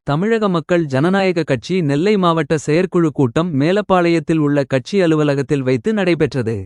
தமிழக மக்கள் ஜனநாயக கட்சி நெல்லை மாவட்ட செயற்குழு கூட்டம் மேலப்பாளையத்தில் உள்ள கட்சி அலுவலகத்தில் வைத்து நடைபெற்றது.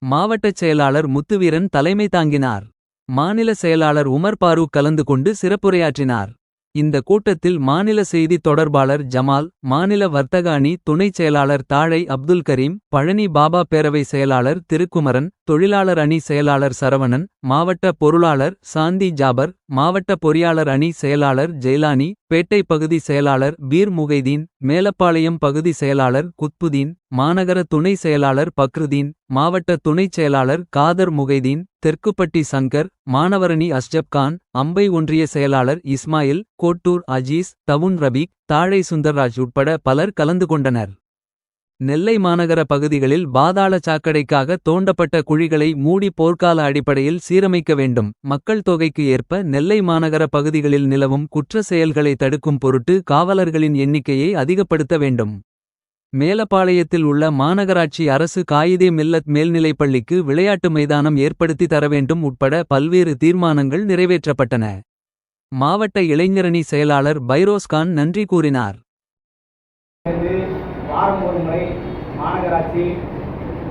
மாவட்டச் செயலாளர் முத்துவீரன் தலைமை தாங்கினார். மாநில செயலாளர் உமர் பாரூக் கலந்து கொண்டு சிறப்புரையாற்றினார். இந்த கூட்டத்தில் மாநில செய்தி தொடர்பாளர் ஜமால், மாநில வர்த்தக அணி துணைச் செயலாளர் தாழை அப்துல் கரீம், பழனி பாபா பேரவை செயலாளர் திருக்குமரன், தொழிலாளர் அணி செயலாளர் சரவணன், மாவட்ட பொருளாளர் சாந்தி ஜாபர், மாவட்ட பொறியாளர் அணி செயலாளர் ஜெய்லானி, பேட்டை பகுதி செயலாளர் பீர் முகைதீன், மேலப்பாளையம் பகுதி செயலாளர் குத்புதீன், மாநகர துணை செயலாளர் பக்ருதீன், மாவட்ட துணைச் செயலாளர் காதர் முகைதீன், தெற்குப்பட்டி சங்கர், மாணவரணி அஸ்ஜப் கான், அம்பை ஒன்றிய செயலாளர் இஸ்மாயில், கோட்டூர் அஜீஸ், தவுன் ரபீக், தாழை சுந்தர்ராஜ் உட்பட பலர் கலந்து கொண்டனர். நெல்லை மாநகர பகுதிகளில் பாதாள சாக்கடைக்காக தோண்டப்பட்ட குழிகளை மூடி போர்க்கால அடிப்படையில் சீரமைக்க வேண்டும். மக்கள் தொகைக்கு ஏற்ப நெல்லை மாநகர பகுதிகளில் நிலவும் குற்ற செயல்களை தடுக்கும் பொருட்டு காவலர்களின் எண்ணிக்கையை அதிகப்படுத்த வேண்டும். மேலப்பாளையத்தில் உள்ள மாநகராட்சி அரசு காயிதே மில்லத் மேல்நிலைப்பள்ளிக்கு விளையாட்டு மைதானம் ஏற்படுத்தி தர வேண்டும் உட்பட பல்வேறு தீர்மானங்கள் நிறைவேற்றப்பட்டன. மாவட்ட இளைஞரணி செயலாளர் பைரோஸ்கான் நன்றி கூறினார். வாரம் ஒரு முறை மாநகராட்சி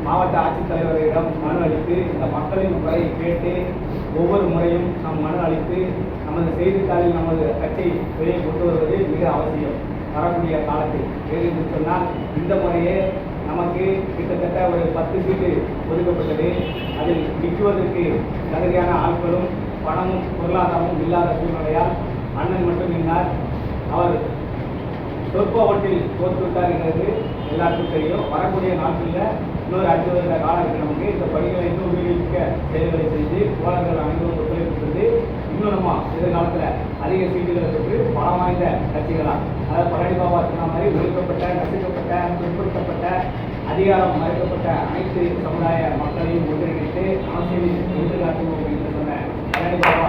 மாவட்ட ஆட்சித்தலைவரிடம் மனு அளித்து இந்த மக்களின் முறையை கேட்டு ஒவ்வொரு முறையும் நம் மனு அளித்து நமது செய்தித்தாளில் நமது கட்சியை வெளியே கொண்டு வருவது மிக அவசியம். வரக்கூடிய காலத்தில் என்று சொன்னால் இந்த முறையே நமக்கு கிட்டத்தட்ட ஒரு 10 சீட்டு ஒதுக்கப்பட்டது. அதில் நிற்குவதற்கு தகுதியான ஆட்களும் பணமும் பொருளாதாரமும் இல்லாத சூழ்நிலையால் அண்ணன் மட்டும் நின்றார். அவர் சொற்ப ஓட்டில் தோற்றுவிட்டார் என்கிறது எல்லாருக்கும் தெரியும். வரக்கூடிய நாட்களில் இன்னொரு 5 வருட காலம் இருக்கு. நமக்கு இந்த பணிகளை இன்னும் உறுதிக்க செயல்களை செய்து தோழர்கள் அனைவரும் ஒத்துழைப்பு செய்து இன்னும் நம்ம எதிர்காலத்தில் அதிக சீட்டுகளை பெற்று பலம் வாய்ந்த கட்சிகளாக, அதாவது பழனி பாபா சொன்ன மாதிரி ஒடுக்கப்பட்ட, நசுக்கப்பட்ட, பிற்படுத்தப்பட்ட, அதிகாரம் மறுக்கப்பட்ட அனைத்து சமுதாய மக்களையும் ஒன்றிணைத்து அரசியலில் எதிர்காட்டுவோம் என்று சொன்ன பழனி பாபா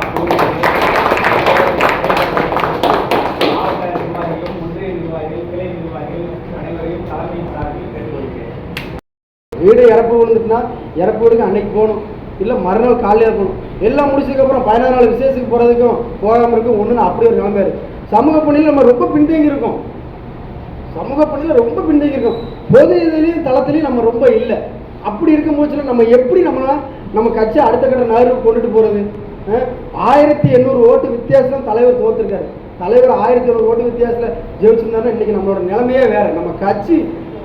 வீடு இறப்பு விழுந்துட்டுனா இறப்பு வீடுக்கு அன்னைக்கு போகணும், இல்லை மறுநாள் காலையில் போகணும். எல்லாம் முடிச்சதுக்கப்புறம் 14 நாள் விசேஷத்துக்கு போகிறதுக்கும் போகாமல் இருக்கும் ஒன்றுன்னு அப்படி ஒரு நிலைமை இருக்குது. சமூக பணியில் நம்ம ரொம்ப பின்தங்கி இருக்கோம். பொது இதுலேயும் தளத்துலையும் நம்ம ரொம்ப இல்லை. அப்படி இருக்கும் போச்சுல நம்ம எப்படி நம்ம கட்சி அடுத்த கட்ட நகர்வுக்கு கொண்டுட்டு போகிறது? 1800 ஓட்டு வித்தியாசம் தலைவர் தோற்றுருக்காரு. தலைவர் 1800 ஓட்டு வித்தியாசத்தில் ஜெயிச்சிருந்தாருன்னா இன்றைக்கி நம்மளோட நிலைமையே வேறு, நம்ம கட்சி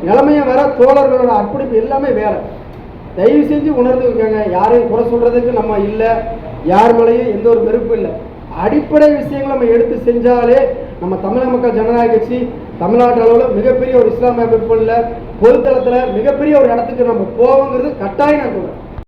நிலைமையே வேற, தோழர்களோட அர்ப்பணிப்பு எல்லாமே வேற. தயவு செஞ்சு உணர்ந்து வைக்காங்க. யாரையும் குறை சொல்றதுக்கு நம்ம இல்லை, யார் மேலேயும் எந்த ஒரு வெறுப்பு இல்லை. அடிப்படை விஷயங்களை நம்ம எடுத்து செஞ்சாலே நம்ம தமிழக மக்கள் ஜனநாயக கட்சி தமிழ்நாட்டு அளவில் மிகப்பெரிய ஒரு இஸ்லாமிய அமைப்புல பொதுத்தளத்தில் மிகப்பெரிய ஒரு இடத்துக்கு நம்ம போவோங்கிறது கட்டாயம் நான் சொல்றேன்.